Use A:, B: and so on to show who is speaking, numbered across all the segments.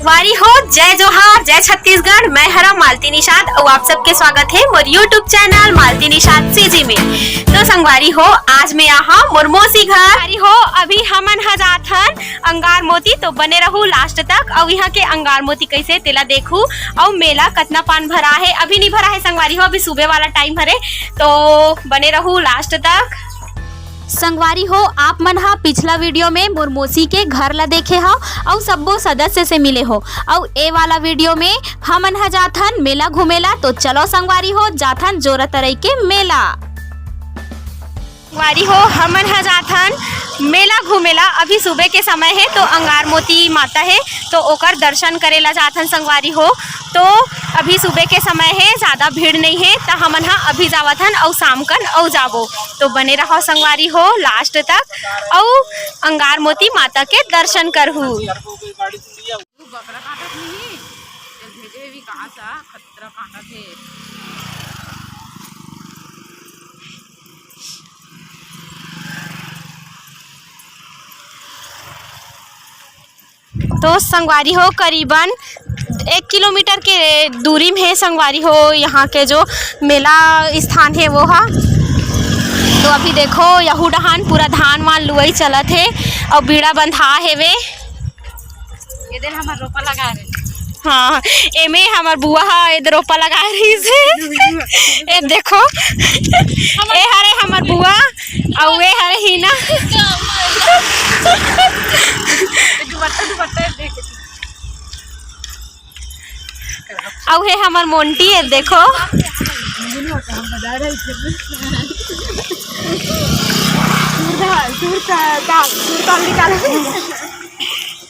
A: संगवारी हो, जय जोहार, जय छत्तीसगढ़। मैं हरा मालती निषाद और आप सबके स्वागत है मोर यूट्यूब चैनल मालती निषाद सीजी में। तो संगवारी हो, आज मैं यहाँ मोरमोसी घर हो। अभी हमन जात हन अंगार मोती, तो बने रहू लास्ट तक। और यहाँ के अंगार मोती कैसे तेला देखू और मेला कतना पान भरा है। अभी नहीं भरा है संगवारी हो, अभी सुबह वाला टाइम भरे, तो बने रहू लास्ट तक। संगवारी हो, आप मन हा पिछला वीडियो में मोरमोसी के घर ला देखे हो और सब्बो सदस्य से मिले हो। और ए वाला वीडियो में हमन हा जाथन मेला घूमेला। तो चलो संगवारी हो, जाथन जोरा तरई के मेला। संगवारी हो, हमन हा जाथन मेला घूमेला। अभी सुबह के समय है, तो अंगार मोती माता है, तो ओकर दर्शन करेला जाथन संगवारी हो। तो अभी सुबह के समय है, ज़्यादा भीड़ नहीं है, तो हमन हा अभी जावथन और शाम कन और जाबो। तो बने रहो संगवारी हो लास्ट तक और अंगार मोती माता के दर्शन करहू। तो संगवारी हो, करीबन 1 किलोमीटर के दूरी में है संगवारी हो यहाँ के जो मेला स्थान है वो हा। तो अभी देखो यहू डहान पूरा धान वान लुआई चलत है और बीड़ा बंधा है वे।
B: ये दिन हमार रोपा लगा रहे।
A: हाँ, एमे हमार बुआ हा इधर रोपा लगा रही से। ए देखो, ए हरे हमार बुआ और वे हरे हिना। और है हमार मोंटी है, देखो।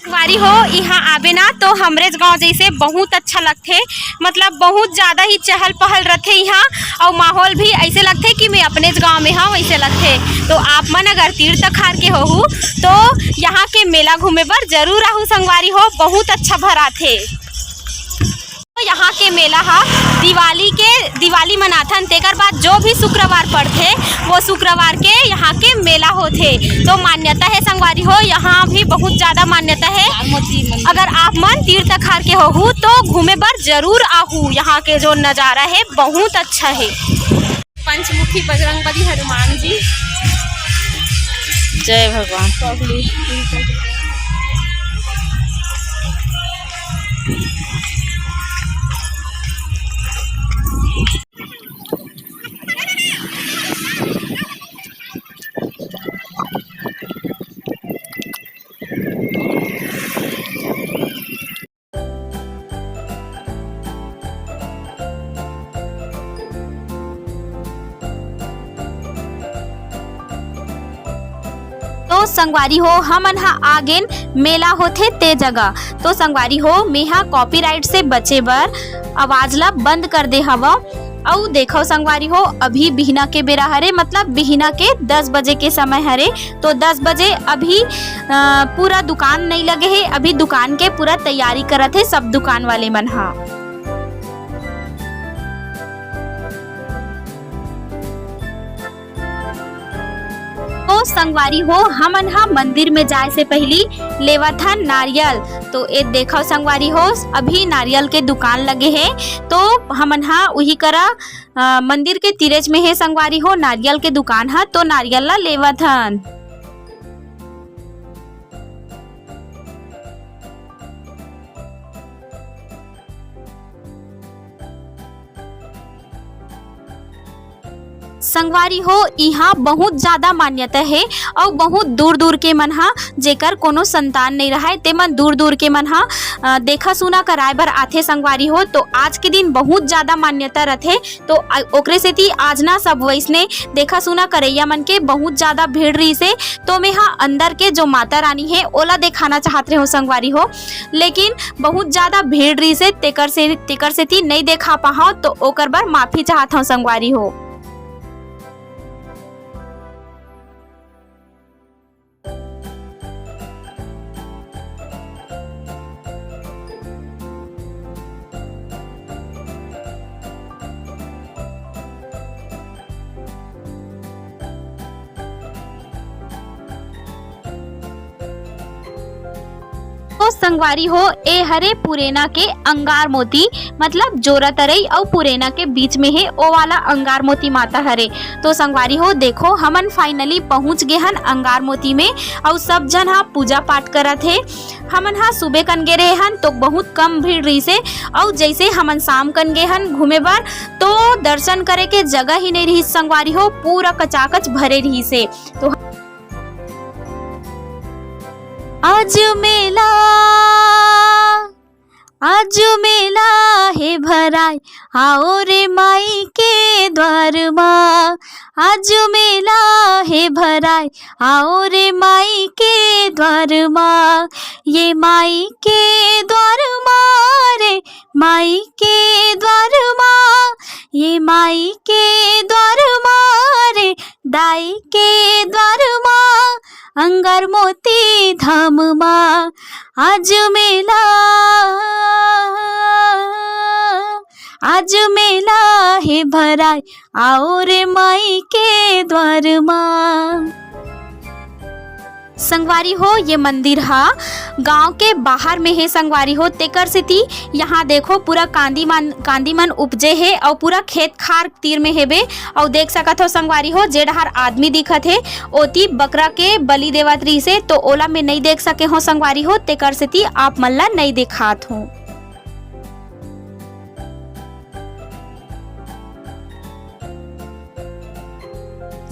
A: संगवारी हो, यहाँ आबे ना तो हमरे गांव जैसे बहुत अच्छा लगते, मतलब बहुत ज़्यादा ही चहल पहल रहते यहाँ। और माहौल भी ऐसे लगते कि मैं अपने गांव में हाँ, वैसे लगते। तो आप मन अगर तीर्थ खार के हो तो यहाँ के मेला घूमे पर जरूर आहू संगवारी हो, बहुत अच्छा भरा थे। तो यहाँ के मेला हा दिवाली मनाथन, तेकर बाद जो भी शुक्रवार पड़ते वो शुक्रवार के यहाँ के मेला होते। तो मान्यता है संगवारी हो, यहाँ भी बहुत ज़्यादा मान्यता है। अगर आप मन तीर्थ खार के हो तो घूमे पर जरूर आहू। यहाँ के जो नज़ारा है बहुत अच्छा है। पंचमुखी बजरंगबली हनुमान जी,
B: जय भगवान।
A: तो संगवारी हो, हमन हा आगे मेला होथे ते जगह। तो संगवारी हो, मेहा कॉपीराइट से बचे बर आवाज ला बंद कर दे हवा। और देखो संगवारी हो, अभी बिहना के बेरा हरे, मतलब बिहना के 10 बजे के समय हरे। तो 10 बजे अभी पूरा दुकान नहीं लगे है, अभी दुकान के पूरा तैयारी करत है सब दुकान वाले मन हा। तो संगवारी हो, हमन हा मंदिर में जाए से पहली लेवत हन नारियल। तो ये देखो संगवारी हो, अभी नारियल के दुकान लगे हैं। तो हमन हा वही करा मंदिर के तिरज में है संगवारी हो नारियल के दुकान हा, तो नारियल ला लेवत हन। संगवारी हो, यहाँ बहुत ज़्यादा मान्यता है और बहुत दूर दूर के मन हा जेकर कोनो संतान नहीं रहा है, ते मन दूर दूर के मन हा देखा सुना कराए बर आथे संगवारी हो। तो आज के दिन बहुत ज़्यादा मान्यता रहते, तो ओकरे सेती आज ना सब वैसने देखा सुना करैया मन के बहुत ज़्यादा भीड़ रही से। तो मैं हाँ अंदर के जो माता रानी है ओला दिखाना चाहते हो संगवारी हो, लेकिन बहुत ज़्यादा भीड़ रही से तेकर सेती नहीं देखा पाओ, तो ओकर बर माफ़ी चाहता हूँ संगवारी हो। संगवारी हो ए हरे पुरेना के अंगार मोती, मतलब जोरा तरई और पुरेना के बीच में है ओ वाला अंगार मोती माता हरे। तो संगवारी हो देखो हमन फाइनली पहुंच गए हन अंगार मोती में और सब जन हा पूजा पाठ करत है। हमन हा सुबह कन गे रहे हन तो बहुत कम भीड़ रही से, और जैसे हमन शाम कन गए हन घूमे बर तो दर्शन करे के जगह ही नहीं रही संगवारी हो, पूरा कचाकच भरे रही से। तो आज मेला है भराय आओ रे माई के द्वार माँ, आज मेला है भराय आओ रे माई के द्वार माँ, ये माई के द्वार माँ रे माई के द्वार माँ, ये माई के द्वार माँ रे दाई के द्वार माँ, अंगार मोती धाम माँ आज मेला है भराय आओ रे माई के द्वार माँ। संगवारी हो ये मंदिर हा गांव के बाहर में है संगवारी हो, तेकर सेती यहाँ देखो पूरा कांदी मन उपजे है और पूरा खेत खार तीर में हेबे। और देख सकत हो संगवारी हो जे डहर आदमी दिखत है ओती बकरा के बलि देवत रही से, तो ओला में नहीं देख सके हो संगवारी हो, तेकर सेती आप मन ला नहीं दिखात हो।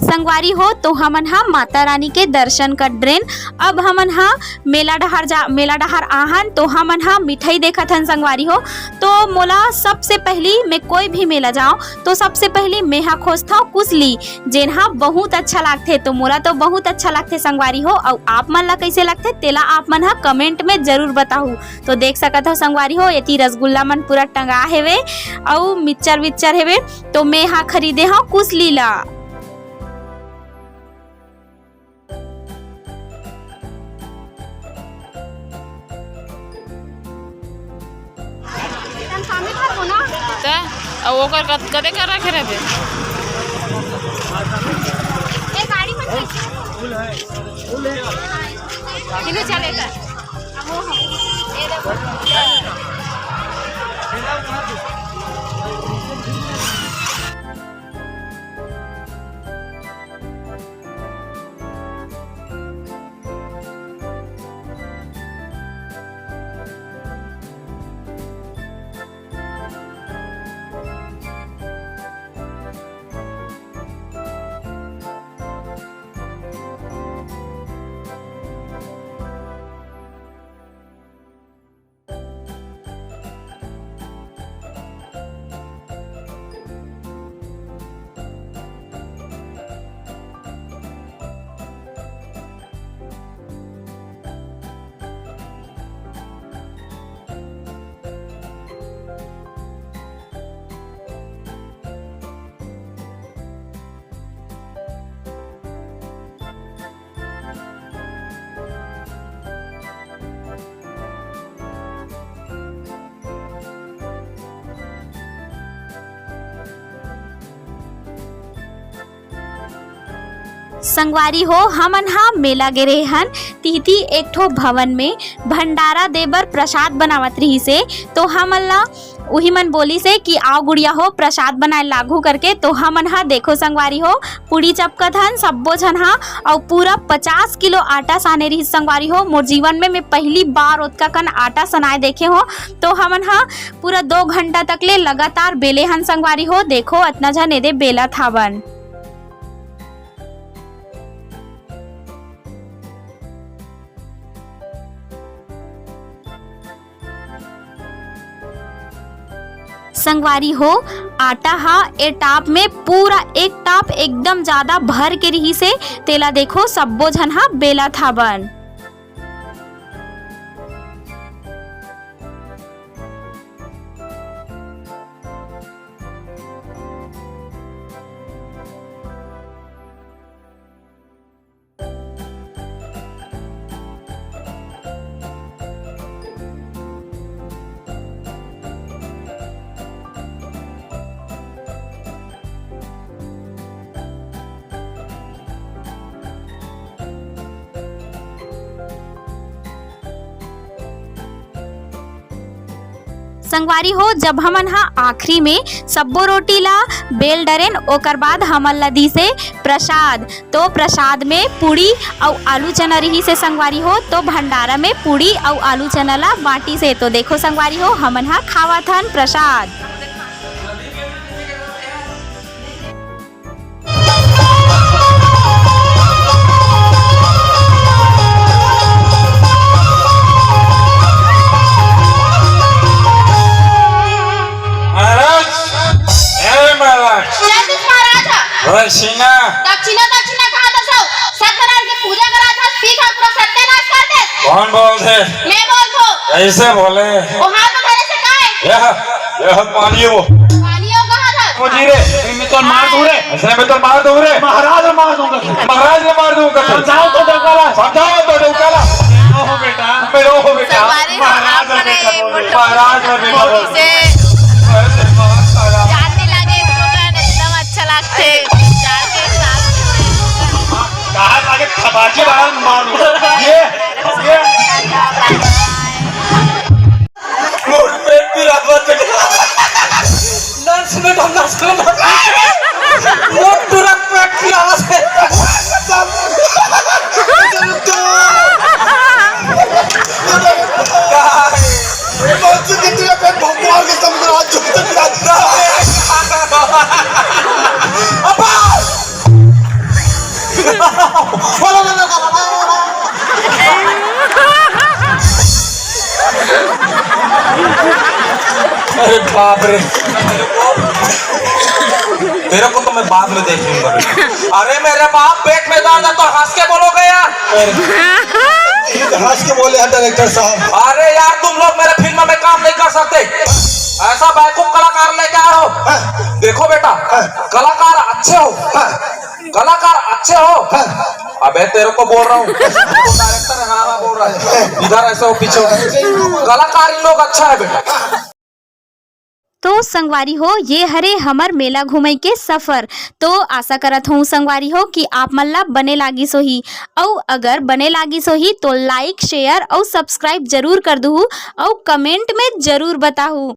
A: संगवारी हो तो हमन हा माता रानी के दर्शन कर ड्रेन। अब हमन हा मेला डहर आहन तो हमन हा मिठाई देखत हन संगवारी हो। तो मोला सबसे पहली मैं कोई भी मेला जाऊं तो सबसे पहली मेहा खोजता हूँ कुसली, जेन हा बहुत अच्छा लगथे। तो मोला तो बहुत अच्छा लगथे संगवारी हो, और आप मन ला कैसे लगथे तेला आप मन हा कमेंट में जरूर बताहू। तो देख सकत हो संगवारी हो एती रसगुल्ला मन पूरा टंगा हेवे और मिक्सचर विक्चर हेवे, तो मैं हा खरीदे हूँ कुसली ला।
B: तो ओकर कदे कर रखे रहबे
A: ए गाड़ी में फूल है किने चलेगा अब वो ए देखो संगवारी हो हमन हा मेला गे रहे हन तिहती एक ठो भवन में भंडारा देबर प्रसाद बनावत रही से। तो हमन ला उही मन बोली से कि आओ गुड़िया हो प्रसाद बनाए लागू करके। तो हमन हा देखो संगवारी हो पूड़ी चपकत हन सब्बो झन हा, और पूरा 50 किलो आटा साने रही संगवारी हो। मोर जीवन में मैं पहली बार ओतका कन आटा सनाए देखे हो। तो हमन हा पूरा 2 घंटा तक ले लगातार बेले हन संगवारी हो। देखो इतना झन एदे बेला थावन। संगवारी हो आटा हा ए टाप में पूरा एक टाप एकदम ज्यादा भर के रही से, तेला देखो सब्बो झन हा बेला थावन। संगवारी हो जब हमन हा आखिरी में सब्बो रोटी ला बेल डरेन ओकर बाद हमन ला दी से प्रसाद। तो प्रसाद में पूड़ी और आलू चना रही से संगवारी हो, तो भंडारा में पूड़ी और आलू चना ला बाटी से। तो देखो संगवारी हो हमन हा खावत हन प्रसाद।
C: दक्षिणा
D: दक्षिणा दक्षिणा कहा था सब सत्यनारायण की पूजा करा था सीखा पूरा सत्यानाश कर दे।
C: कौन बोलते?
D: मैं बोल दो
C: कैसे बोले?
D: वो हाथ तो धरे से कहा है
C: यह पानी वो
D: पानियों कहा था
C: मुझे रे मैं तो मार दूं रे, ऐसे मैं तो मार दूं रे, महाराज ने मार दूंगा, महाराज ने मार दूंगा। समझाओ तो डोकाला, समझाओ तो डोकाला। ओहो बेटा, मेरे ओहो बेटा, महाराज ने बेटा, महाराज ने बेटा
B: जानने लगे एकदम अच्छा लगते जाके साथ
C: कहा आगे खबाजी मार ये मोड़ पे भी रात नर्स ने ढंगा से मोड़ पूरा पेट की आवाज है मौत की तेरे पे भगवान के समुद्र आज जुट जाता है अब्बा अरे बाप रे तेरे को तो मैं बाद में देख लूंगा। अरे मेरे बाप पेट में दर्द है तो हंस के बोलोगे यार? हंस के बोले हैं डायरेक्टर साहब। अरे यार तुम लोग मेरे फिल्म में काम नहीं कर सकते, ऐसा बेवकूफ कलाकार लेके आ रहे हो। देखो बेटा कलाकार अच्छे हो, कलाकार अच्छे हो। अबे तेरे को बोल रहा हूँ डायरेक्टर हाँ हाँ बोल रहा है, इधर ऐसे हो पीछे कलाकार इन लोग अच्छा है बेटा।
A: तो संगवारी हो ये हरे हमर मेला घूमे के सफर। तो आशा करत हूँ संगवारी हो कि आप मन ला बने लागी सोही, और अगर बने लागी सोही तो लाइक शेयर और सब्सक्राइब जरूर कर दू और कमेंट में जरूर बताहू।